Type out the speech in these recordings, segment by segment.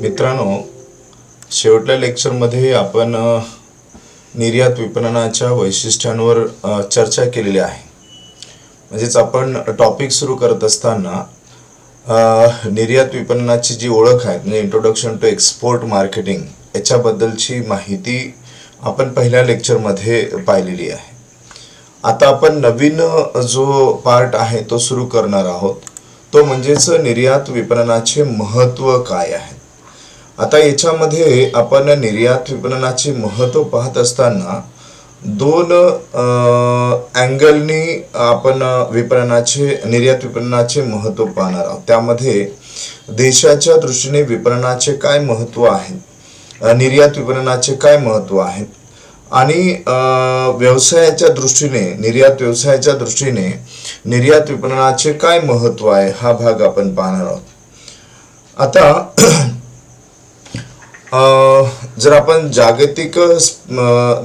मित्रांनो, शेवटच्या लेक्चरमध्ये आपण निर्यात विपणनाच्या वैशिष्ट्यांवर चर्चा केलेली आहे. म्हणजेच आपण टॉपिक सुरू करत असताना निर्यात विपणनाची जी ओळख आहे म्हणजे इंट्रोडक्शन टू एक्सपोर्ट मार्केटिंग याच्याबद्दलची माहिती आपण पहिल्या लेक्चरमध्ये पाहिलेली आहे. आता आपण नवीन जो पार्ट आहे तो सुरू करणार आहोत, तो म्हणजेच निर्यात विपणनाचे महत्त्व काय आहे. आता याच्यामध्ये आपण निर्यात विपणनाचे महत्त्व पाहत असताना दोन अँगलनी आपण निर्यात विपणनाचे महत्त्व पाहणार आहोत. त्यामध्ये देशाच्या दृष्टीने विपणनाचे काय महत्त्व आहे, निर्यात विपणनाचे काय महत्त्व आहेत आणि व्यवसायाच्या दृष्टीने निर्यात व्यवसायाच्या दृष्टीने निर्यात विपणनाचे काय महत्त्व आहे हा भाग आपण पाहणार आहोत. आता जर आपण जागतिक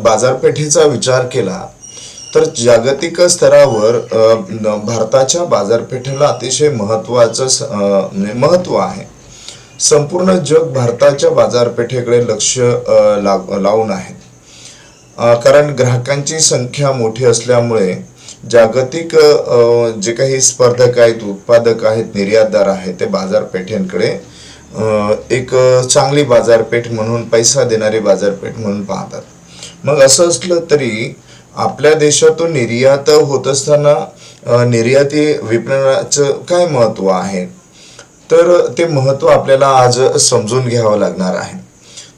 बाजारपेठेचा विचार केला तर जागतिक स्तरावर भारताच्या बाजारपेठेला अतिशय महत्त्व आहे. संपूर्ण जग भारताच्या बाजारपेठेकडे लक्ष लावून आहे, कारण ग्राहकांची संख्या मोठी असल्यामुळे जागतिक जे काही स्पर्धक आहेत, उत्पादक आहेत, निर्यातदार आहेत, ते बाजारपेठेंकडे एक चांगली बाजारपेठ म्हणून, पैसा देणारी बाजारपेठ म्हणून पाहतात. मग असं असलं तरी आपल्या देशातून निर्यात होत असताना निर्याती विपणनाचं काय महत्त्व आहे, तर ते महत्त्व आपल्याला आज समजून घ्यावं लागणार आहे.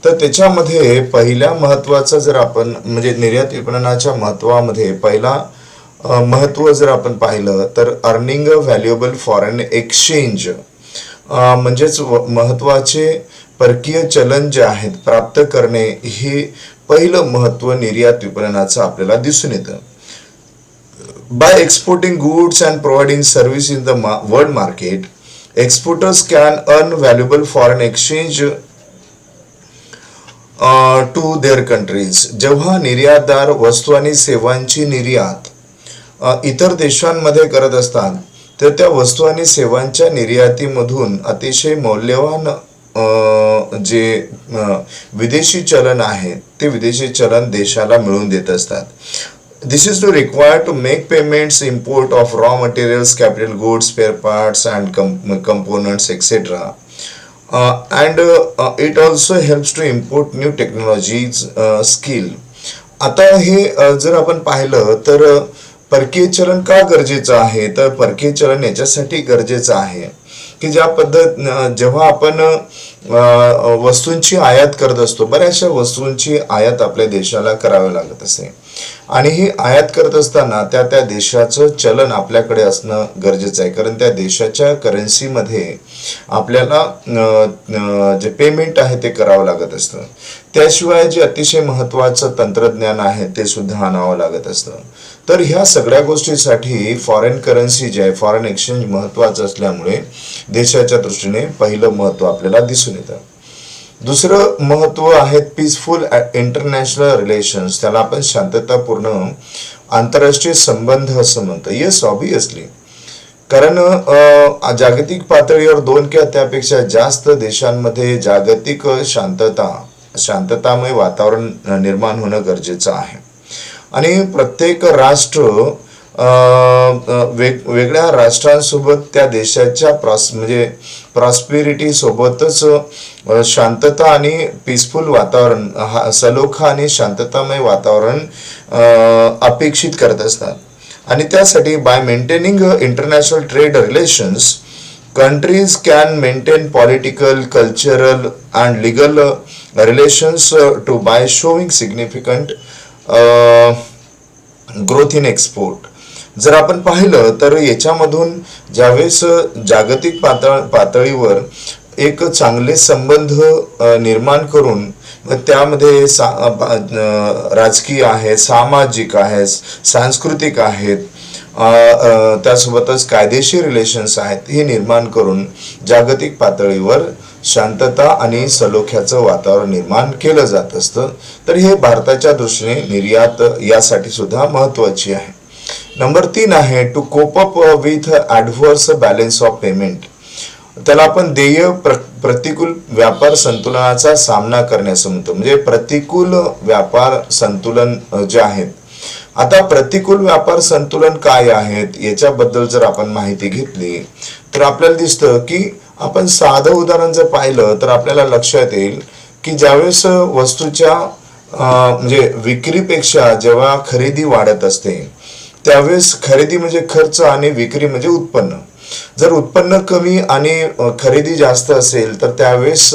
तर त्याच्यामध्ये पहिल्या महत्त्वाचं जर आपण म्हणजे निर्यात विपणनाच्या महत्त्वामध्ये पहिला महत्त्व जर आपण पाहिलं तर अर्निंग व्हॅल्युएबल फॉरेन एक्सचेंज, म्हणजेच महत्त्वाचे परकीय चलन जे आहेत प्राप्त करणे, हे पहिलं महत्त्व निर्यात विपणनाचं आपल्याला दिसून येतं. By exporting goods and providing service in the world market, exporters can earn valuable foreign exchange to their countries. जेव्हा निर्यातदार वस्तू आणि सेवांची निर्यात इतर देशांमध्ये करत असतात तर त्या वस्तू आणि सेवांच्या निर्यातीमधून अतिशय मौल्यवान जे विदेशी चलन आहे ते विदेशी चलन देशाला मिळवून देत असतात. This is to require to make payments, import of raw materials, capital goods, spare parts and components etcetera. And it also helps to import new technologies skill. आता हे जर आपण पाहिलं तर परकीय चलन का गरजेचं आहे, तर परकीय चलन याच्यासाठी गरजेचं आहे की जेव्हा आपण वस्तूंची आयात करत असतो, बऱ्याचशा वस्तूंची आयात आपल्या देशाला करावी लागत असते आणि ही आयात करत असताना त्या देशाचं चलन आपल्याकडे असणं गरजेचं आहे, कारण त्या देशाच्या करन्सीमध्ये आपल्याला जे पेमेंट आहे ते करावं लागत असतं. त्याशिवाय जे अतिशय महत्त्वाचं तंत्रज्ञान आहे ते सुद्धा आणावं लागत असतं. तर ह्या सगळ्या गोष्टीसाठी फॉरेन करन्सी जे आहे, फॉरेन एक्सचेंज महत्त्वाचं असल्यामुळे देशाच्या दृष्टीने पहिलं महत्त्व आपल्याला दिसून येतं. दुसरं महत्त्व आहे पीसफुल इंटरनॅशनल रिलेशन्स. त्याला आपण शांततापूर्ण आंतरराष्ट्रीय संबंध असं म्हणतो. येस, ऑब्वियसली, कारण जागतिक पातळीवर 2 किंवा त्यापेक्षा जास्त देशांमध्ये जागतिक शांततामय वातावरण निर्माण होणं गरजेचं आहे आणि प्रत्येक राष्ट्र वेगवेगळ्या राष्ट्रांसोबत त्या देशाच्या म्हणजे प्रॉस्पेरिटी सोबतच शांतता आणि पीसफुल वातावरण, सलोखा आणि शांततामय वातावरण अपेक्षित करत असतात. आणि त्यासाठी bye maintaining international trade relations, countries can maintain political, cultural and legal relations by showing significant growth in export. जर आपण पाहिलं तर याच्यामधून ज्यावेळेस जागतिक पातळीवर एक चांगले संबंध निर्माण करून त्यामध्ये राजकीय आहे, सामाजिक आहे, सांस्कृतिक आहेत, त्यासोबतच कायदेशीर रिलेशन्स आहेत, हे निर्माण करून जागतिक पातळीवर शांतता आणि सलोख्याचं वातावरण निर्माण केलं जात असतं. तर हे भारताच्या दृष्टीने निर्यात यासाठी सुद्धा महत्त्वाची आहे. नंबर 3 आहे to cope up with adverse balance of payment. त्याला आपण प्रतिकूल व्यापार संतुलनाचा सामना करण्याचं म्हणतो. म्हणजे प्रतिकूल व्यापार संतुलन जे आहेत. आता प्रतिकूल व्यापार संतुलन काय आहेत याच्याबद्दल जर आपण माहिती घेतली तर आपल्याला दिसतं की आपण साधं उदाहरण जर पाहिलं तर आपल्याला लक्षात येईल की ज्यावेळेस वस्तूच्या म्हणजे विक्रीपेक्षा जेव्हा खरेदी वाढत असते त्यावेळेस खरेदी म्हणजे खर्च आणि विक्री म्हणजे उत्पन्न. जर उत्पन्न कमी आणि खरेदी जास्त असेल तर त्यावेळेस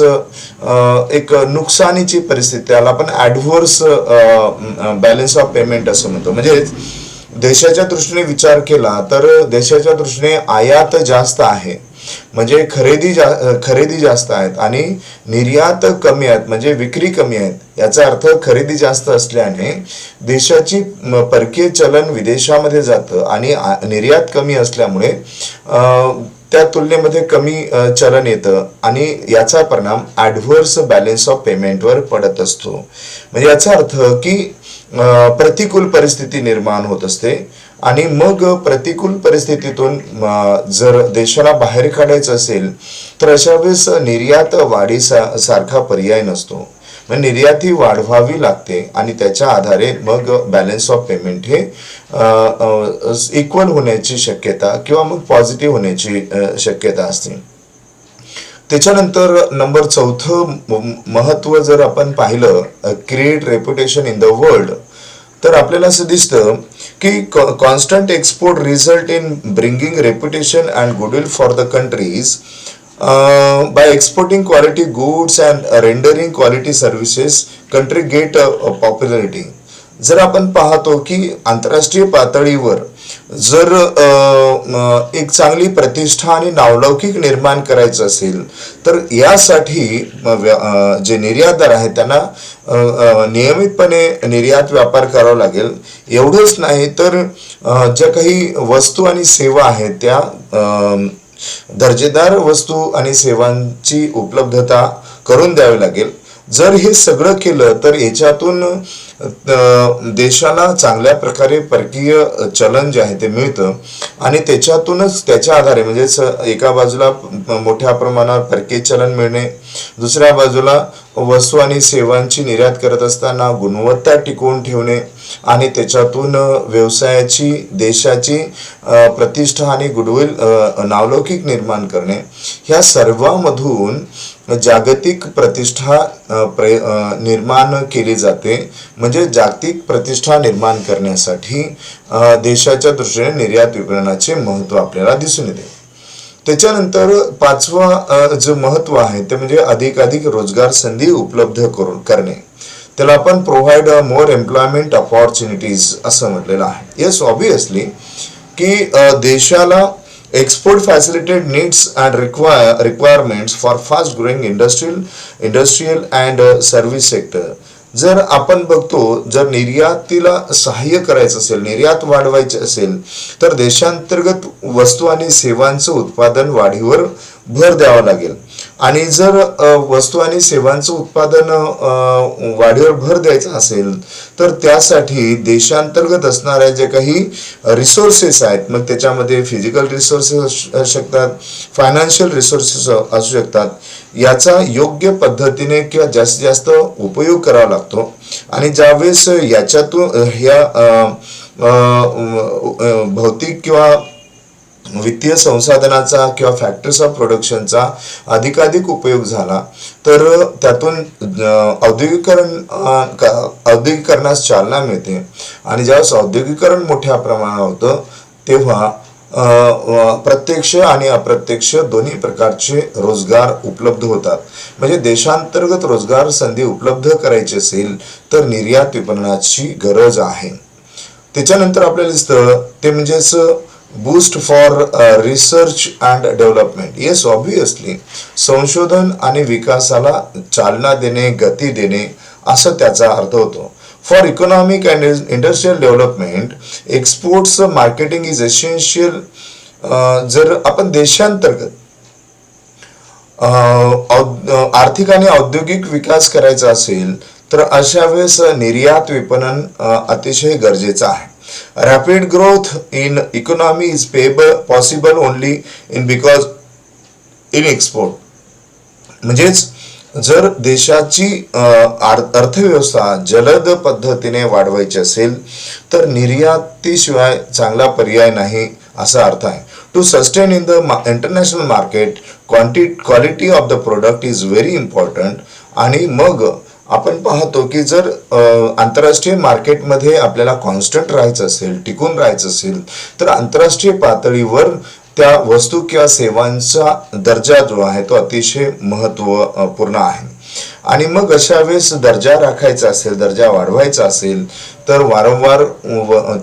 एक नुकसानीची परिस्थिती, त्याला आपण ॲडव्हर्स बॅलन्स ऑफ पेमेंट असं म्हणतो. म्हणजे देशाच्या दृष्टीने विचार केला तर देशाच्या दृष्टीने आयात जास्त आहे म्हणजे खरेदी जास्त आहेत आणि निर्यात कमी आहेत म्हणजे विक्री कमी आहेत. याचा अर्थ खरेदी जास्त असल्याने देशाची परकीय चलन विदेशामध्ये जातं आणि निर्यात कमी असल्यामुळे त्या तुलनेमध्ये कमी चलन येतं आणि याचा परिणाम ॲडव्हर्स बॅलन्स ऑफ पेमेंटवर पडत असतो. म्हणजे याचा अर्थ की प्रतिकूल परिस्थिती निर्माण होत असते आणि मग प्रतिकूल परिस्थितीतून जर देशाला बाहेर काढायचं असेल तर अशा वेळेस निर्यात वाढीसारखा पर्याय नसतो. निर्यात ही वाढवावी लागते आणि त्याच्या आधारे मग बॅलन्स ऑफ पेमेंट हे इक्वल होण्याची शक्यता किंवा मग पॉझिटिव्ह होण्याची शक्यता असते. त्याच्यानंतर नंबर 4 महत्व जर आपण पाहिलं create reputation in the world तर आपल्याला असं दिसतं की constant export result in bringing reputation and goodwill for the countries by exporting quality goods and rendering quality services country get popularity. जर आपण पाहतो की आंतरराष्ट्रीय पातळीवर जर एक चांगली प्रतिष्ठा आणि नावलौकिक निर्माण करायचं असेल तर यासाठी जे निर्यातदार आहेत त्यांना नियमितपणे निर्यात व्यापार करावा लागेल. एवढंच नाही तर ज्या काही वस्तू आणि सेवा आहेत त्या दर्जेदार वस्तू आणि सेवांची उपलब्धता करून द्यावी लागेल. जर हे सगळं केलं तर याच्यातून देशाला चांगल्या प्रकारे परकीय चलन जे आहे ते मिळतं आणि त्याच्यातूनच त्याच्या आधारे म्हणजे एका बाजूला मोठ्या प्रमाणावर परकीय चलन मिळणे, दुसऱ्या बाजूला वस्तू आणि सेवांची निर्यात करत असताना गुणवत्ता टिकवून ठेवणे आणि त्याच्यातून व्यवसायाची देशाची प्रतिष्ठा आणि गुडविल नावलौकिक निर्माण करणे, ह्या सर्वांमधून जागतिक प्रतिष्ठा निर्माण केली जाते. म्हणजे जागतिक प्रतिष्ठा निर्माण करण्यासाठी देशाच्या दृष्टीने निर्यात विपणनाचे महत्त्व आपल्याला दिसून येते. त्याच्यानंतर 5वं जे महत्त्व आहे ते म्हणजे अधिकाधिक रोजगार संधी उपलब्ध करणे. त्याला आपण प्रोव्हाइड मोर एम्प्लॉयमेंट अपॉर्च्युनिटीज असं म्हटलेलं आहे. येस, ऑब्वियसली की देशाला export facilitate needs and requirements for fast growing industrial and service sector. जर आपण बघतो जर निर्यातीला सहाय्य करायचं असेल, निर्यात वाढवायचे असेल तर देशांतर्गत वस्तू आणि सेवांचं उत्पादन वाढीवर भर द्यावा लागेल आणि जर वस्तू आणि सेवांचं उत्पादन वाढीवर भर द्यायचा असेल तर त्यासाठी देशांतर्गत असणाऱ्या जे काही रिसोर्सेस आहेत मग त्याच्यामध्ये फिजिकल रिसोर्सेस असू शकतात, फायनान्शियल रिसोर्सेस असू शकतात, याचा योग्य पद्धतीने किंवा जास्तीत जास्त उपयोग करावा लागतो. आणि ज्यावेळेस याच्यातून ह्या भौतिक किंवा वित्तीय संसाधनाचा किंवा फॅक्टरीज ऑफ प्रोडक्शनचा अधिकाधिक उपयोग झाला तर त्यातून औद्योगिकरणास चालना मिळते आणि ज्यावेळेस औद्योगिकरण मोठ्या प्रमाणावर होतं तेव्हा प्रत्यक्ष आणि अप्रत्यक्ष दोन्ही प्रकारचे रोजगार उपलब्ध होतात. म्हणजे देशांतर्गत रोजगार संधी उपलब्ध करायची असेल तर निर्यात विपणनाची गरज आहे. त्याच्यानंतर आपल्याला दिसतं ते म्हणजेच boost for research and development. Yes, obviously संशोधन आणि विकासाला चालना देणे, गती देणे असं त्याचा अर्थ होतो. For economic and industrial development exports marketing is essential. जर आपण देशांतर्गत आर्थिक आणि औद्योगिक विकास करायचा असेल तर अशा वेळेस निर्यात विपणन अतिशय गरजेचं आहे. Rapid growth in economy is possible only because in export. म्हणजेच जर देशाची अर्थव्यवस्था जलद पद्धतीने वाढवायची असेल तर निर्यातीशिवाय चांगला पर्याय नाही असा अर्थ आहे. To sustain in the international market quality of the product is very important. आणि मग आपण पाहतो की जर आंतरराष्ट्रीय मार्केटमध्ये आपल्याला कॉन्स्टंट राहायचं असेल, टिकून राहायचं असेल, तर आंतरराष्ट्रीय पातळीवर त्या वस्तू किंवा सेवांचा दर्जा जो आहे तो अतिशय महत्वपूर्ण आहे. आणि मग अशा वेळेस दर्जा राखायचा असेल, दर्जा वाढवायचा असेल तर वारंवार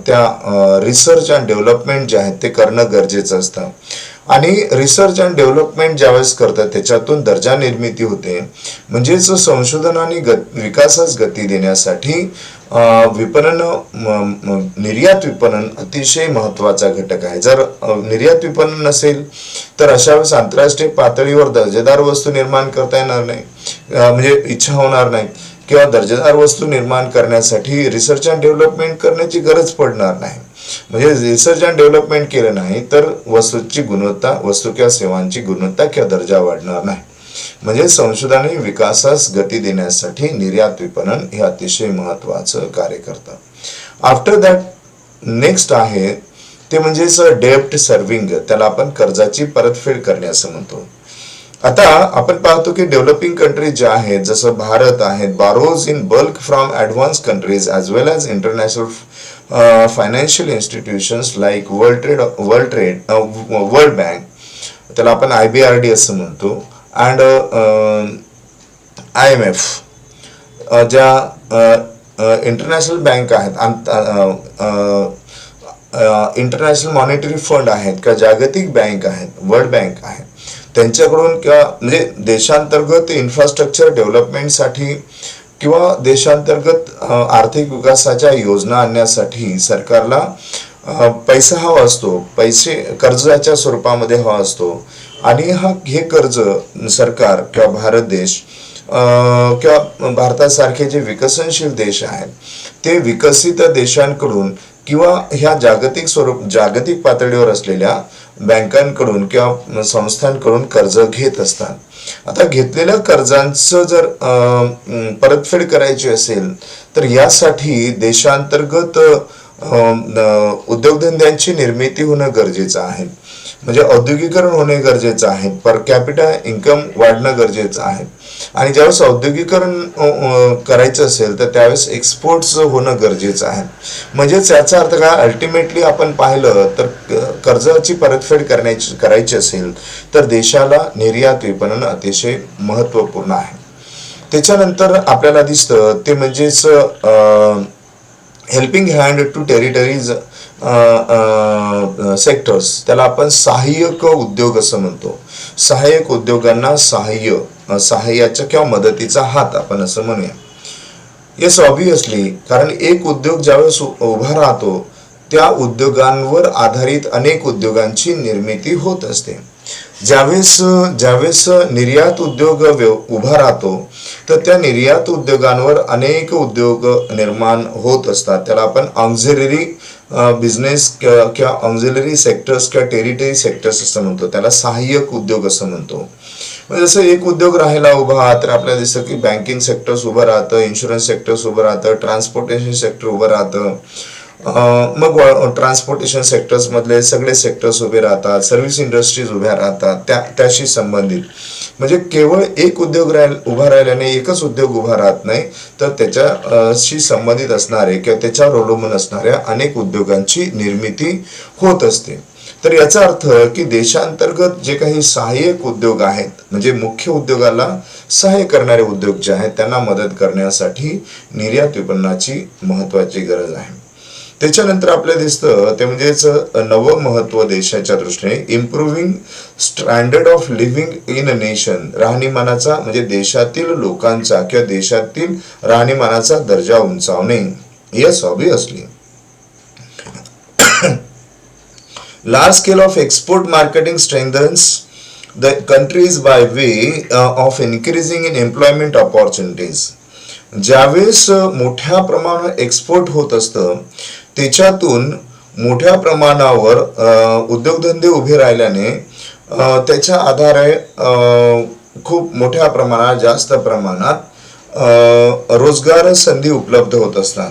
त्या रिसर्च अँड डेव्हलपमेंट जे आहे ते करणं गरजेचं असतं. आणि रिसर्च अँड डेव्हलपमेंट ज्यावेळेस करतात त्याच्यातून दर्जा निर्मिती होते. म्हणजेच संशोधन आणि विकासास गती देण्यासाठी विपणन, निर्यात विपणन अतिशय महत्वाचा घटक आहे. जर निर्यात विपणन नसेल तर अशा वेळेस आंतरराष्ट्रीय पातळीवर दर्जेदार वस्तू निर्माण करता येणार नाही, म्हणजे इच्छा होणार नाही, किंवा दर्जेदार वस्तू निर्माण करण्यासाठी रिसर्च अँड डेव्हलपमेंट करण्याची गरज पडणार नाही. म्हणजे रिसर्च अँड डेव्हलपमेंट केलं नाही तर वस्तूची गुणवत्ता, वस्तू किंवा सेवांची गुणवत्ता किंवा दर्जा वाढणार नाही. म्हणजे संशोधन आणि विकासास गती देण्यासाठी निर्यात विपणन हे अतिशय महत्वाचं कार्य करतं. आफ्टर दॅट नेक्स्ट आहे ते म्हणजेच डेब्ट सर्व्हिंग, त्याला आपण कर्जाची परतफेड करणे असं म्हणतो. आता आपण पाहतो की डेव्हलपिंग कंट्रीज ज्या आहेत जसं भारत आहेत, borrows in bulk from advance countries as well as international financial institutions like world bank, त्याला आपण IBRD असं म्हणतो, अँड IMF, ज्या इंटरनॅशनल बँक आहेत, इंटरनॅशनल मॉनिटरी फंड आहेत का, जागतिक बँक आहेत, वर्ल्ड बँक आहेत, त्यांच्याकडून किंवा म्हणजे देशांतर्गत इन्फ्रास्ट्रक्चर डेव्हलपमेंटसाठी किंवा देशांतर्गत आर्थिक विकासाच्या योजना आणण्यासाठी सरकारला पैसा हवा असतो, पैसे कर्जाच्या स्वरूपामध्ये हवा असतो. आणि हे कर्ज सरकार किंवा भारत देश किंवा भारतासारखे जे विकसनशील देश आहेत ते विकसित देशांकडून किंवा ह्या जागतिक पातळीवर असलेल्या बँकांकडून किंवा संस्थांकडून कर्ज घेत असतात. आता घेतलेल्या कर्जांचं जर परतफेड करायची असेल तर यासाठी देशांतर्गत उद्योगधंद्यांची निर्मिती होणं गरजेचं आहे. म्हणजे औद्योगिकरण होणे गरजेचं आहे, पर कॅपिटा इन्कम वाढणं गरजेचं आहे. आणि ज्यावेळेस औद्योगिकरण करायचं असेल तर त्यावेळेस एक्सपोर्ट्स होणं गरजेचं आहे. म्हणजेच याचा अर्थ काय, अल्टिमेटली आपण पाहिलं तर कर्जाची परतफेड करायची असेल तर देशाला निर्यात विपणन अतिशय महत्त्वपूर्ण आहे. त्याच्यानंतर आपल्याला दिसतं ते म्हणजेच helping hand to territories sectors, त्याला आपण सहाय्यक उद्योग असं म्हणतो. सहाय्यक उद्योगांना सहाय्याच्या किंवा मदतीचा हात आपण असं म्हणूया. येस, ऑब्विसली, कारण एक उद्योग ज्यावेळेस उभा राहतो त्या उद्योगांवर आधारित अनेक उद्योगांची निर्मिती होत असते. ज्यावेळेस निर्यात उद्योग उभा राहतो तर त्या निर्यात उद्योगांवर अनेक उद्योग निर्माण होत असतात. त्याला आपण ऑक्झिलरी बिझनेस किंवा ऑक्झिलरी सेक्टर्स किंवा टेरिटरी सेक्टर्स असं म्हणतो, त्याला सहाय्यक उद्योग असं म्हणतो. म्हणजे जसं एक उद्योग राहायला उभा तर आपल्याला दिसतं की बँकिंग सेक्टर्स उभं राहतं, इन्शुरन्स सेक्टर्स उभं राहतं, ट्रान्सपोर्टेशन सेक्टर उभं राहतं, मग ट्रान्सपोर्टेशन सेक्टर्स मधले सगळे सेक्टर्स उभे राहतात, सर्व्हिस इंडस्ट्रीज उभ्या राहतात त्याशी संबंधित. म्हणजे केवळ एक उद्योग उभा राहिल्याने एकच उद्योग उभा राहत नाही तर त्याच्याशी संबंधित असणारे किंवा त्याच्यावर अवलंबून असणाऱ्या अनेक उद्योगांची निर्मिती होत असते. तर याचा अर्थ की देशांतर्गत जे काही सहाय्यक उद्योग आहेत म्हणजे मुख्य उद्योगाला सहाय्य करणारे उद्योग जे आहेत त्यांना मदत करण्यासाठी निर्यात विपणनाची महत्वाची गरज आहे. त्याच्यानंतर आपल्याला दिसतं ते म्हणजेच नवं महत्व देशाच्या दृष्टीने improving standard of living in a nation, राहणीमानाचा म्हणजे देशातील लोकांचा किंवा देशातील राहणीमानाचा दर्जा उंचावणे. Yes, obviously. Large scale of export marketing strengthens the countries by way of increasing in employment opportunities. ज्यावेळेस मोठ्या प्रमाणात एक्सपोर्ट होत असतं त्याच्यातून मोठ्या प्रमाणावर उद्योगधंदे उभे राहिल्याने त्याच्या आधारे खूप मोठ्या प्रमाणात, जास्त प्रमाणात रोजगार संधी उपलब्ध होत असतात.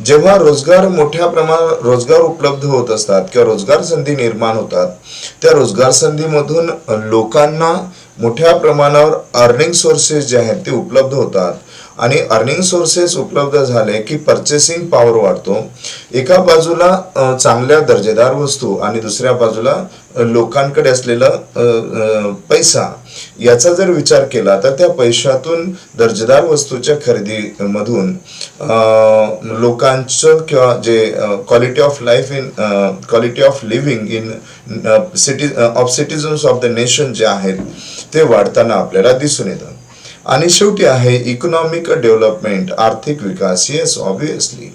जेव्हा मोठ्या प्रमाणात रोजगार उपलब्ध होत असतात किंवा रोजगार संधी निर्माण होतात, त्या रोजगार संधीमधून लोकांना मोठ्या प्रमाणावर अर्निंग सोर्सेस जे आहेत ते उपलब्ध होतात. आणि अर्निंग सोर्सेस उपलब्ध झाले की पर्चेसिंग पॉवर वाढतो. एका बाजूला चांगल्या दर्जेदार वस्तू आणि दुसऱ्या बाजूला लोकांकडे असलेला पैसा, याचा जर विचार केला तर त्या पैशातून दर्जेदार वस्तूच्या खरेदीमधून लोकांचं किंवा जे quality of living in citizens of the nation जे आहेत ते वाढताना आपल्याला दिसून येतं. आणि शेवटी आहे इकॉनॉमिक डेव्हलपमेंट, आर्थिक विकास. येस, ऑब्विसली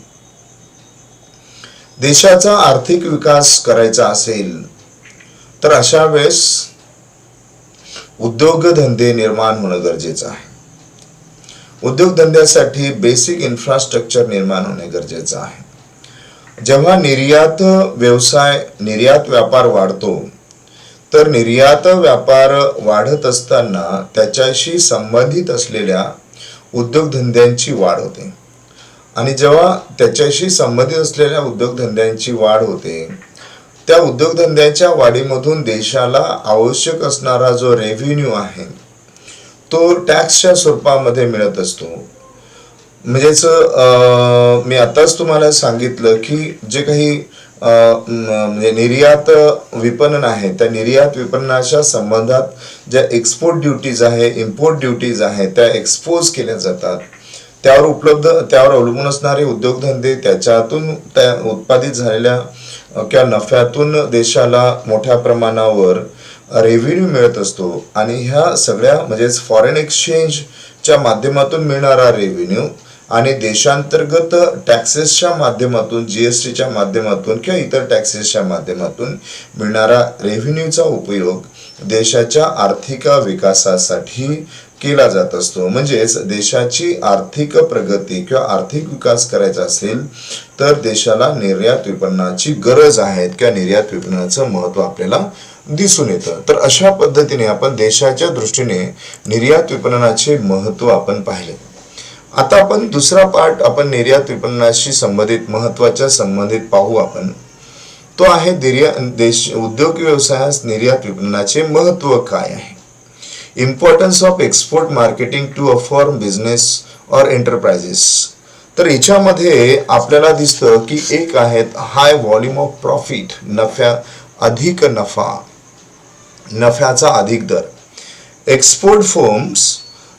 देशाचा आर्थिक विकास करायचा असेल तर अशा वेळेस उद्योगधंदे निर्माण होणं गरजेचं आहे. उद्योगधंद्यासाठी बेसिक इन्फ्रास्ट्रक्चर निर्माण होणे गरजेचं आहे. जेव्हा निर्यात व्यापार वाढतो तर निर्यात व्यापार वाढत असताना त्याच्याशी संबंधित असलेल्या उद्योगधंद्यांची वाढ होते. आणि जेव्हा त्याच्याशी संबंधित असलेल्या उद्योगधंद्यांची वाढ होते, त्या उद्योगधंद्याच्या वाढीमधून देशाला आवश्यक असणारा जो रेव्हेन्यू आहे तो टॅक्सच्या स्वरूपामध्ये मिळत असतो. म्हणजेच मी आताच तुम्हाला सांगितलं की जे काही म्हणजे निर्यात विपणन आहे, त्या निर्यात विपणनाच्या संबंधात ज्या एक्सपोर्ट ड्युटीज आहे, इम्पोर्ट ड्युटीज आहेत, त्या एक्सपोज केल्या जातात. त्यावर अवलंबून असणारे उद्योगधंदे, त्याच्यातून त्या उत्पादित झालेल्या किंवा नफ्यातून देशाला मोठ्या प्रमाणावर रेव्हेन्यू मिळत असतो. आणि ह्या सगळ्या म्हणजेच फॉरेन एक्सचेंजच्या माध्यमातून मिळणारा रेव्हेन्यू आणि देशांतर्गत टॅक्सेसच्या माध्यमातून, जीएसटीच्या माध्यमातून किंवा इतर टॅक्सेसच्या माध्यमातून मिळणारा रेव्हेन्यूचा उपयोग देशाच्या आर्थिक विकासासाठी केला जात असतो. म्हणजेच देशाची आर्थिक प्रगती किंवा आर्थिक विकास करायचा असेल तर देशाला निर्यात विपणनाची गरज आहे किंवा निर्यात विपणनाचं महत्त्व आपल्याला दिसून येतं. तर अशा पद्धतीने आपण देशाच्या दृष्टीने निर्यात विपणनाचे महत्त्व आपण पाहिले. आता आपण दुसरा पार्ट आपण निर्यात विपणनाशी संबंधित पाहू आपण. तो आहे उद्योग व्यवसायास निर्यात विपणनाचे महत्त्व काय आहे. Importance of export marketing to a form business और एंटरप्राइजेस. तर याच्यामध्ये आपल्याला दिसतं की एक आहेत हाय व्हॉल्यूम ऑफ प्रॉफिट, नफ्याचा अधिक दर. Export firms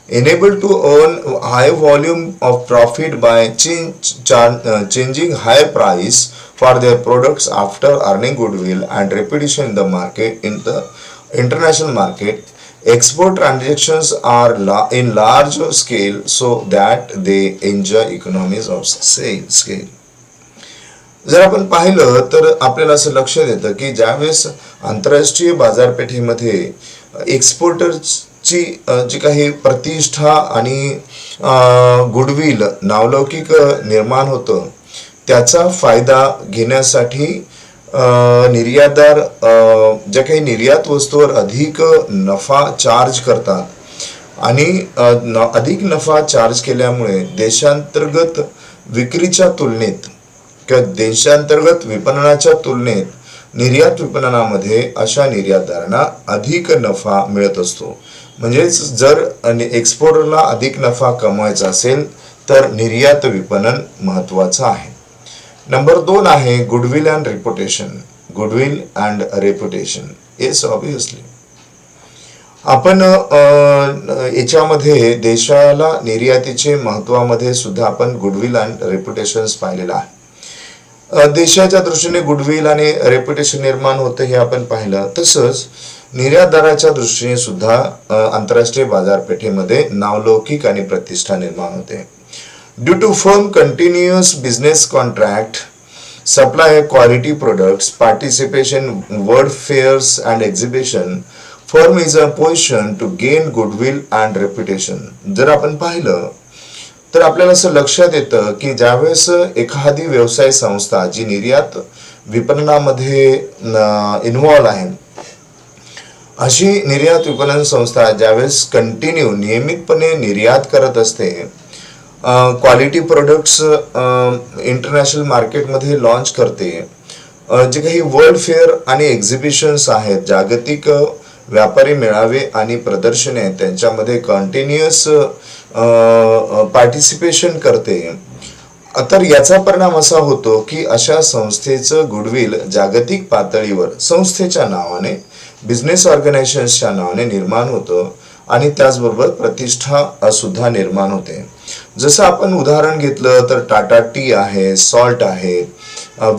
enabled to earn high volume of profit by changing higher price for their products after earning goodwill and reputation in the market, in the international market. Export transactions are in large scale so that they enjoy economies of scale. जर आपण पाहिलं तर आपल्याला असं लक्षात येतं की ज्यावेळेस आंतरराष्ट्रीय बाजारपेठेमध्ये एक्सपोर्टर्सची जी काही प्रतिष्ठा आणि गुडविल, नावलौकिक निर्माण होतं, त्याचा फायदा घेण्यासाठी निर्यातदार ज्या काही निर्यात वस्तूवर अधिक नफा चार्ज करतात. आणि अधिक नफा चार्ज केल्यामुळे देशांतर्गत विक्रीच्या तुलनेत किंवा देशांतर्गत विपणनाच्या तुलनेत निर्यात विपणनामध्ये अशा निर्यातदारांना अधिक नफा मिळत असतो. म्हणजेच जर एक्सपोर्टरला अधिक नफा कमवायचा असेल तर निर्यात विपणन महत्वाचं आहे. नंबर 2 आहे goodwill and reputation. Yes, obviously आपण याच्यामध्ये देशाला निर्यातीचे महत्वामध्ये सुद्धा आपण गुडविल अँड रेप्युटेशन्स पाहिलेलं आहे. देशाच्या दृष्टीने गुडविल आणि रेप्युटेशन निर्माण होते हे आपण पाहिलं. तसंच निर्यातदाराच्या दृष्टीने सुद्धा आंतरराष्ट्रीय बाजारपेठेमध्ये नावलौकिक आणि प्रतिष्ठा निर्माण होते. Due to firm continuous business contract, supply quality products, participation world fairs and exhibition, firm is a position to gain goodwill and reputation. जर आपण पाहिलं तर आपल्याला असं लक्षात येतं की ज्यावेळेस एखादी व्यवसाय संस्था जी निर्यात विपणनामध्ये इन्व्हॉल्व आहे, अशी निर्यात विपणन संस्था ज्यावेळेस कंटिन्यू नियमितपणे निर्यात करत असते, क्वालिटी प्रोडक्ट्स इंटरनॅशनल मार्केटमध्ये लॉन्च करते, जे काही वर्ल्ड फेअर आणि एक्झिबिशन्स आहेत, जागतिक व्यापारी मेळावे आणि प्रदर्शने आहेत, त्यांच्यामध्ये कंटिन्युअस पार्टिसिपेशन करते, तर याचा परिणाम असा होतो की अशा संस्थेचं गुडविल जागतिक पातळीवर संस्थेच्या नावाने, बिझनेस ऑर्गनायझेशनच्या नावाने निर्माण होतं आणि त्याचबरोबर प्रतिष्ठा सुद्धा निर्माण होते. जसं आपण उदाहरण घेतलं तर टाटा टी आहे, सॉल्ट आहे,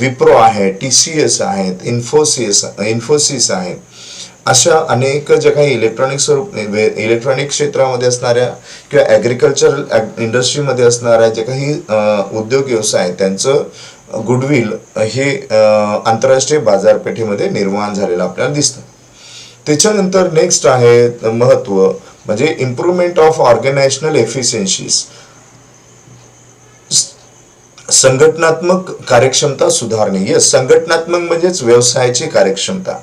विप्रो आहे, TCS आहेत, इन्फोसिस आहे. अशा अनेक ज्या काही इलेक्ट्रॉनिक क्षेत्रामध्ये असणाऱ्या किंवा ॲग्रिकल्चरल इंडस्ट्रीमध्ये असणाऱ्या जे काही उद्योग व्यवसाय आहेत, त्यांचं गुडविल हे आंतरराष्ट्रीय बाजारपेठेमध्ये निर्माण झालेलं आपल्याला दिसतं. त्याच्यानंतर नेक्स्ट आहे महत्त्व म्हणजे इम्प्रूव्हमेंट ऑफ ऑर्गनायझेशनल एफिशियन्सीज, संघटनात्मक कार्यक्षमता सुधारणे. यस, संघटनात्मक म्हणजेच व्यवसायाची कार्यक्षमता.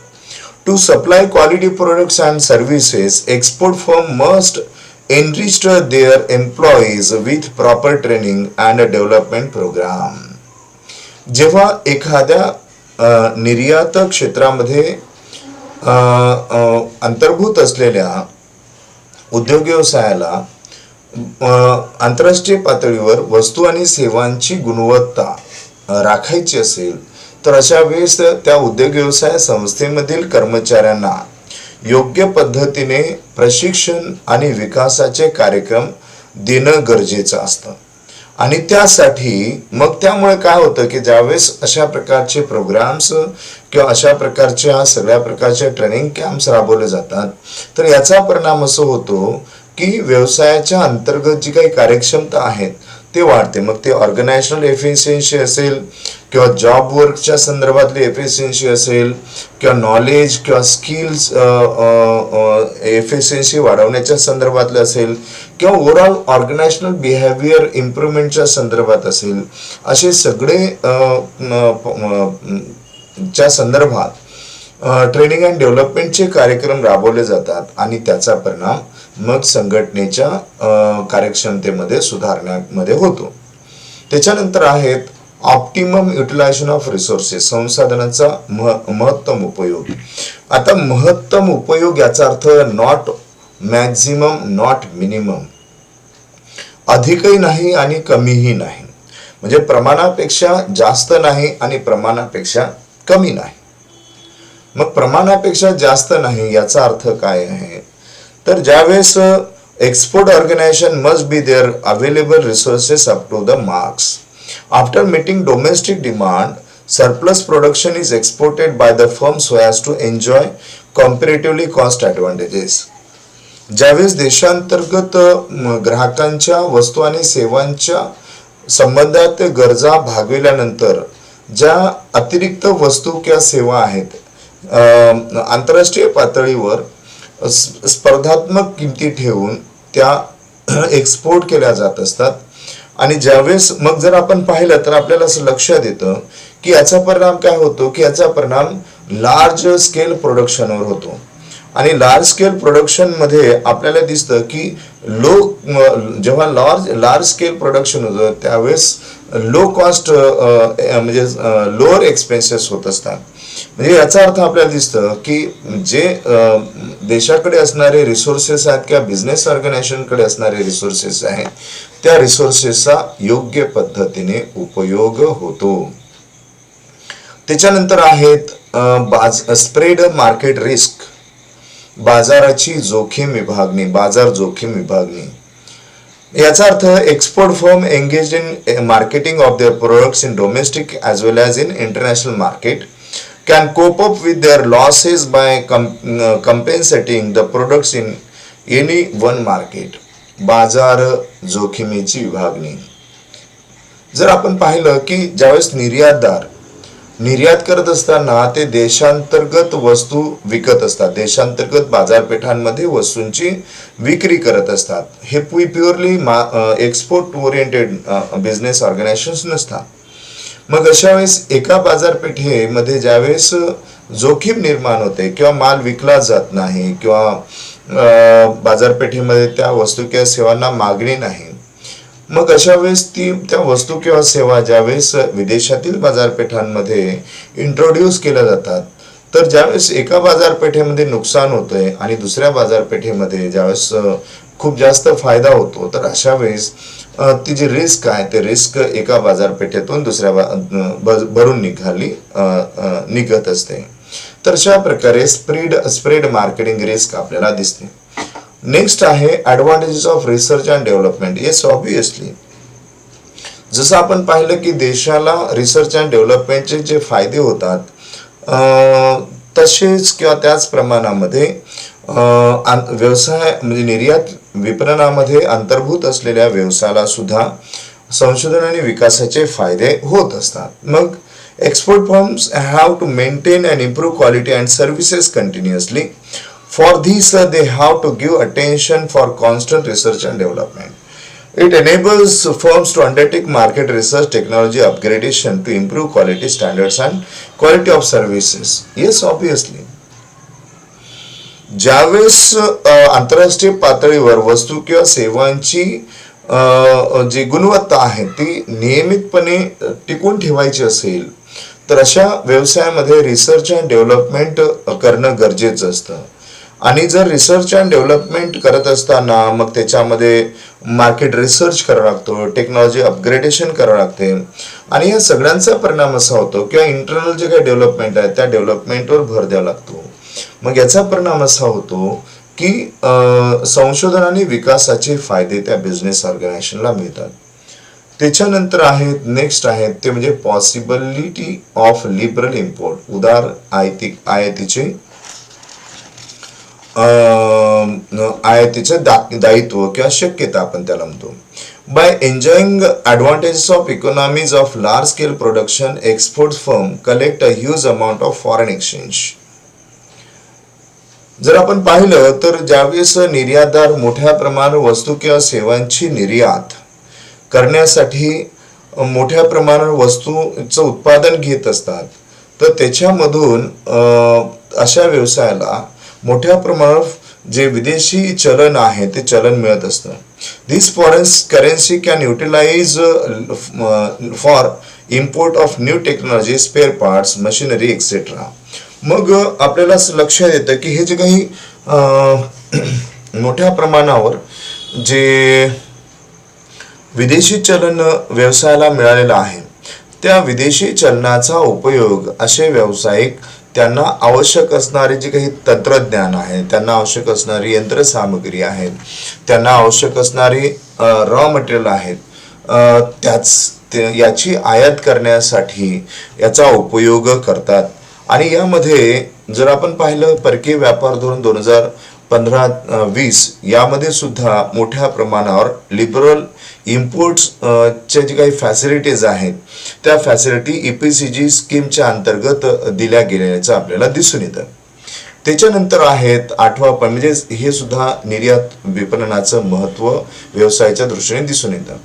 To supply quality products and services, export firm must enrich their employees with proper training and a development program. जेव्हा एखाद्या निर्यात क्षेत्रामध्ये अंतर्भूत असलेल्या उद्योग व्यवसायाला आंतरराष्ट्रीय पातळीवर वस्तू आणि सेवांची गुणवत्ता राखायची असेल, तर अशा वेळेस त्या उद्योग व्यवसाय संस्थेमधील कर्मचाऱ्यांना योग्य पद्धतीने प्रशिक्षण आणि विकासाचे कार्यक्रम देणं गरजेचं असतं. आणि त्यासाठी मग त्यामुळे काय होतं की ज्यावेळेस अशा प्रकारचे प्रोग्राम्स किंवा अशा प्रकारच्या सगळ्या प्रकारचे ट्रेनिंग कॅम्प्स राबवले जातात, तर याचा परिणाम असं होतो की व्यवसायाच्या अंतर्गत जी काही कार्यक्षमता आहेत ते वाढते. मग ते ऑर्गनायझेशनल एफिशियन्सी असेल किंवा जॉब वर्कच्या संदर्भातली एफिशियन्सी असेल किंवा नॉलेज किंवा स्किल्स एफिशियन्सी वाढवण्याच्या संदर्भातलं असेल किंवा ओव्हरऑल ऑर्गनायझेशनल बिहेवियर इम्प्रूव्हमेंटच्या संदर्भात असेल, असे सगळे च्या संदर्भात ट्रेनिंग अँड डेव्हलपमेंटचे कार्यक्रम राबवले जातात आणि त्याचा परिणाम मग संघटनेच्या कार्यक्षमतेमध्ये सुधारण्यामध्ये होतो. त्याच्यानंतर आहेत ऑप्टिमम युटिलायझेशन ऑफ रिसोर्सेस, संसाधनाचा महत्तम उपयोग. आता महत्तम उपयोग याचा अर्थ नॉट मॅक्झिमम, नॉट मिनिमम, अधिकही नाही आणि कमीही नाही, म्हणजे प्रमाणापेक्षा जास्त नाही आणि प्रमाणापेक्षा कमी नाही. मग प्रमाणापेक्षा जास्त नाही याचा अर्थ काय आहे, तर ज्यावेळेस export organisation must be there available resources up to the marks. After meeting domestic demand, surplus production is exported by the firm so as to enjoy comparatively cost advantages. ज्यावेळेस देशांतर्गत ग्राहकांच्या वस्तू आणि सेवांच्या संबंधात गरजा भागविल्यानंतर ज्या अतिरिक्त वस्तू किंवा सेवा आहेत आंतरराष्ट्रीय पातळीवर स्पर्धात्मक किमती ठेवून त्या एक्सपोर्ट केल्या जात असतात. आणि ज्यावेळेस मग जर आपण पाहिलं तर आपल्याला असं लक्षात येतं की याचा परिणाम काय होतो की याचा परिणाम लार्ज स्केल प्रोडक्शनवर होतो. आणि लार्ज स्केल प्रोडक्शन मध्ये आपल्याला दिसतं की जेव्हा लार्ज स्केल प्रोडक्शन होतं त्यावेळेस लो कॉस्ट म्हणजे लोअर एक्सपेन्सेस होत असतात. म्हणजे याचा अर्थ आपल्याला दिसतं की जे देशाकडे असणारे रिसोर्सेस आहेत किंवा बिझनेस ऑर्गनायझेशनकडे असणारे रिसोर्सेस आहेत त्या रिसोर्सेसचा योग्य पद्धतीने उपयोग होतो. त्याच्यानंतर आहेत स्प्रेड मार्केट रिस्क, बाजाराची जोखीम विभागणी, बाजार जोखीम विभागणी. याचा अर्थ export firm engage in marketing of their products in domestic as well as in international market can cope up with their losses by compensating the products in any one market. बाजार जोखमीची विभागणी. जर आपण पाहिलं की ज्यावेळेस निर्यातदार निर्यात करत असताना ते देशांतर्गत वस्तू विकत असतात, देशांतर्गत बाजारपेठांमध्ये वस्तूंची विक्री करत असतात. हे purely export oriented business organisations नसतात. मग अशा वेळेस एका बाजारपेठेमध्ये ज्यावेळेस जोखीम निर्माण होते किंवा माल विकला जात नाही किंवा बाजारपेठेमध्ये त्या वस्तू किंवा सेवांना मागणी नाही, मग अशा वेळेस त्या वस्तू किंवा सेवा ज्यावेळेस विदेशातील बाजारपेठांमध्ये इंट्रोड्यूस केल्या जातात, तर ज्यावेळेस एका बाजारपेठेमध्ये नुकसान होतंय आणि दुसऱ्या बाजारपेठेमध्ये ज्यावेळेस खूप जास्त फायदा होतो, तर अशा वेळेस ती जी रिस्क आहे ते रिस्क एका बाजारपेठेतून दुसऱ्या भरून निघत असते. तर अशा प्रकारे स्प्रेड मार्केटिंग रिस्क आपल्याला दिसते. नेक्स्ट आहे advantages of research and development. Yes, obviously जसं आपण पाहिलं की देशाला रिसर्च अँड डेव्हलपमेंटचे जे फायदे होतात, तसेच किंवा त्याच प्रमाणामध्ये व्यवसाय म्हणजे निर्यात विपणनामध्ये अंतर्भूत असलेल्या व्यवसायाला सुद्धा संशोधन आणि विकासाचे फायदे होत असतात. मग export firms have to maintain and improve quality and services continuously. For this, they have to give attention for constant research and development. It enables firms to undertake market research, technology upgradation to improve quality standards and quality of services. Yes, obviously. ज्यावेळेस आंतरराष्ट्रीय पातळीवर वस्तू किंवा सेवांची जी गुणवत्ता आहे ती नियमितपणे टिकून ठेवायची असेल, तर अशा व्यवसायामध्ये रिसर्च अँड डेव्हलपमेंट करणं गरजेचं असतं. आणि जर रिसर्च अँड डेव्हलपमेंट करत असताना मग त्याच्यामध्ये मार्केट रिसर्च करावं लागतो, टेक्नॉलॉजी अपग्रेडेशन करावं लागते, आणि या सगळ्यांचा परिणाम असा होतो किंवा इंटरनल जे काही डेव्हलपमेंट आहे त्या डेव्हलपमेंटवर भर द्यावा लागतो. मग याचा परिणाम असा होतो की संशोधन आणि विकासाचे फायदे त्या बिझनेस ऑर्गनायझेशनला मिळतात. त्याच्यानंतर आहेत नेक्स्ट आहेत ते म्हणजे पॉसिबिलिटी ऑफ लिबरल इम्पोर्ट, उदार आयातीचे दायित्व किंवा शक्यता आपण त्याला म्हणतो. By enjoying advantages of economies of large scale production, export firm collect a huge amount of foreign exchange. जर आपण पाहिलं तर ज्यावेळेस निर्यातदार मोठ्या प्रमाणात वस्तू किंवा सेवांची निर्यात करण्यासाठी मोठ्या प्रमाणात वस्तूचं उत्पादन घेत असतात, तर त्याच्यामधून अशा व्यवसायाला मोठ्या प्रमाणात जे विदेशी चलन आहे ते चलन मिळत असतं. This foreign currency can utilize for import of new technology, spare parts, machinery etcetera. मग आपल्याला लक्षात येतं की हे जे काही मोठ्या प्रमाणावर जे विदेशी चलन व्यवसायाला मिळालेलं आहे, त्या विदेशी चलनाचा उपयोग असे व्यावसायिक त्यांना आवश्यक असणारे जे काही तंत्रज्ञान आहे, त्यांना आवश्यक असणारी यंत्रसामग्री आहेत, त्यांना आवश्यक असणारी रॉ मटेरियल आहेत, याची आयात करण्यासाठी याचा उपयोग करतात. आणि यामध्ये जर आपण पाहिलं परकीय व्यापार धोरण 2015-20 यामध्ये सुद्धा मोठ्या प्रमाणावर लिबरल इम्पोर्ट्सच्या जे काही फॅसिलिटीज आहेत त्या फॅसिलिटी EPCG स्कीमच्या अंतर्गत दिल्या गेल्याचं आपल्याला दिसून येतं. त्याच्यानंतर आहेत 8वा पॉईंट, म्हणजे हे सुद्धा निर्यात विपणनाचं महत्त्व व्यवसायाच्या दृष्टीने दिसून येतं.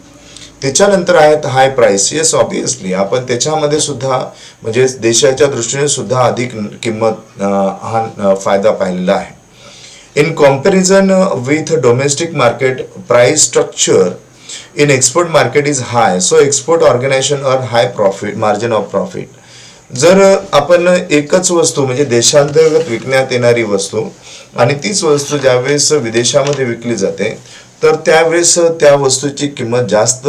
त्याच्यानंतर आहेत हाय प्राइस. येस, ऑब्विसली आपण त्याच्यामध्ये सुद्धा म्हणजे देशाच्या दृष्टीने सुद्धा अधिक किंमत हा फायदा पाहिलेला आहे. In comparison with domestic market, price structure in export market is high, so export organisation earn high profit, margin of profit. जर आपण एकच वस्तू म्हणजे देशांतर्गत विकण्यात येणारी वस्तू आणि तीच वस्तू ज्यावेळेस विदेशामध्ये विकली जाते, तर त्यावेळेस त्या वस्तूची किंमत जास्त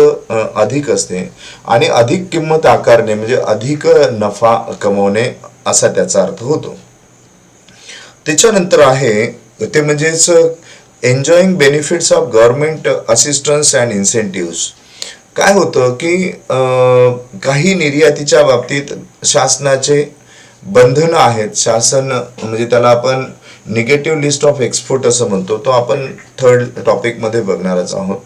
अधिक असते आणि अधिक किंमत आकारणे म्हणजे अधिक नफा कमवणे असा त्याचा अर्थ होतो. त्याच्यानंतर आहे ते म्हणजेच enjoying benefits of government assistance and इन्सेंटिव्स. काय होतं की काही निर्यातीच्या बाबतीत शासनाचे बंधनं आहेत. शासन म्हणजे त्याला आपण निगेटिव्ह लिस्ट ऑफ एक्सपोर्ट असं म्हणतो, तो आपण 3rd टॉपिकमध्ये बघणारच आहोत.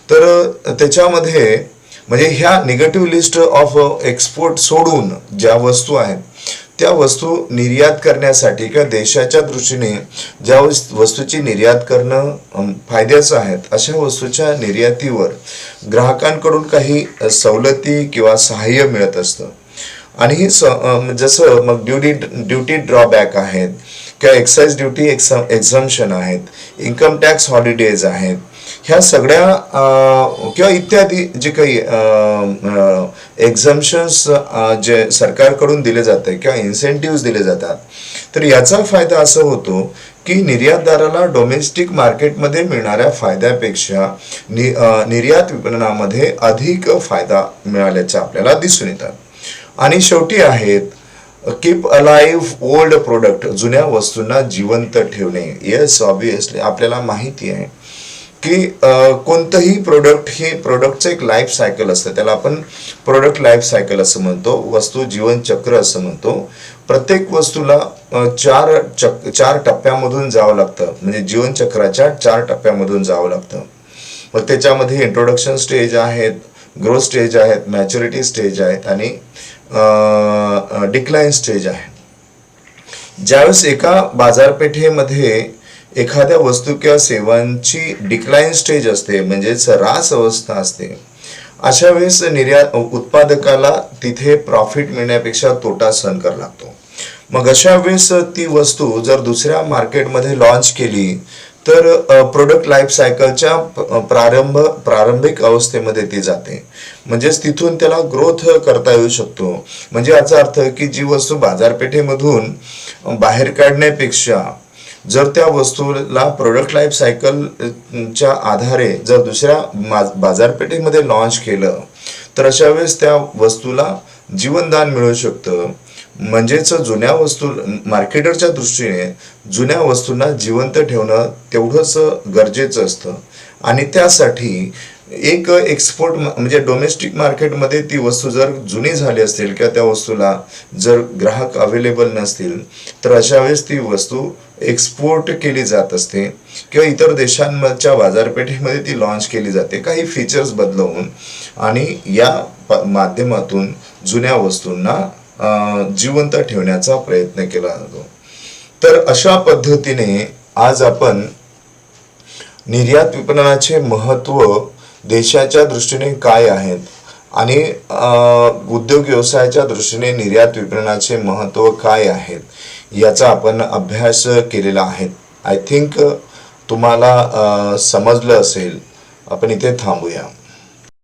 तर त्याच्यामध्ये म्हणजे ह्या निगेटिव्ह लिस्ट ऑफ एक्सपोर्ट सोडून ज्या वस्तू आहेत त्या वस्तू निर्यात करण्यासाठी किंवा देशाच्या दृष्टीने ज्या वस्तूची निर्यात करणं फायद्याचं आहेत अशा वस्तूच्या निर्यातीवर ग्राहकांकडून काही सवलती किंवा सहाय्य मिळत असतं. आणि जसं मग ड्युटी ड्रॉबॅक आहेत किंवा एक्साइज ड्युटी एक्झम्पशन आहेत, इन्कम टॅक्स हॉलिडेज आहेत, ह्या सगळ्या किंवा इत्यादी जे काही एक्झम्पशन्स जे सरकारकडून दिले जाते किंवा इन्सेंटिव्ह दिले जातात, तर याचा फायदा असा होतो की निर्यातदाराला डोमेस्टिक मार्केटमध्ये मिळणाऱ्या फायद्यापेक्षा निर्यात विपणनामध्ये अधिक फायदा मिळाल्याचं आपल्याला दिसून येतात. आणि शेवटी आहेत कीप अलाइव्ह ओल्ड प्रोडक्ट, जुन्या वस्तूंना जिवंत ठेवणे. येस, ऑब्विसली आपल्याला माहिती आहे की कोणतंही प्रोडक्ट हे प्रोडक्टचं एक लाईफ सायकल असतं, त्याला आपण प्रोडक्ट लाईफ सायकल असं म्हणतो, वस्तू जीवन चक्र असं म्हणतो. प्रत्येक वस्तूला चार टप्प्यामधून जावं लागतं, म्हणजे जीवनचक्राच्या 4 टप्प्यामधून जावं लागतं. मग त्याच्यामध्ये इंट्रोडक्शन स्टेज आहेत, ग्रोथ स्टेज आहेत, मॅच्युरिटी स्टेज आहेत आणि डिक्लाइन स्टेज आहे. ज्यावेळेस एका बाजारपेठेमध्ये एखाद्या वस्तू किंवा सेवांची डिक्लाइन स्टेज असते, म्हणजेच ऱ्हास अवस्था असते, अशा वेळेस उत्पादकाला तिथे प्रॉफिट मिळण्यापेक्षा तोटा सहन करावा लागतो. मग अशा वेळेस ती वस्तू जर दुसऱ्या मार्केटमध्ये लॉन्च केली तर प्रोडक्ट लाईफ सायकलच्या प्रारंभिक अवस्थेमध्ये ती जाते, म्हणजेच तिथून त्याला ग्रोथ करता येऊ शकतो. म्हणजे याचा अर्थ की जी वस्तू बाजारपेठेमधून बाहेर काढण्यापेक्षा जर त्या वस्तूला प्रोडक्ट लाईफ सायकलच्या आधारे जर दुसऱ्या बाजारपेठेमध्ये लॉन्च केलं तर अशा वेळेस त्या वस्तूला जीवनदान मिळू शकतं. म्हणजेच जुन्या वस्तू मार्केटरच्या दृष्टीने जुन्या वस्तूंना जिवंत ठेवणं तेवढंच गरजेचं असतं. आणि त्यासाठी एक एक्सपोर्ट म्हणजे डोमेस्टिक मार्केटमध्ये ती वस्तू जर जुनी झाली असेल किंवा त्या वस्तूला जर ग्राहक अवेलेबल नसतील तर अशा वेळेस ती वस्तू एक्सपोर्ट केली जात असते किंवा इतर देशांच्या बाजारपेठेमध्ये ती लॉन्च केली जाते, काही फीचर्स बदलवून. आणि या माध्यमातून जुन्या वस्तूंना जिवंत ठेवण्याचा प्रयत्न केला जातो. तर अशा पद्धतीने आज आपण निर्यात विपणनाचे महत्त्व देशाच्या दृष्टीने काय आहेत आणि उद्योग व्यवसायाच्या दृष्टीने निर्यात विपणनाचे महत्त्व काय आहेत याचा आपण अभ्यास केलेला आहे. आय थिंक तुम्हाला समजलं असेल. आपण इथे थांबूया.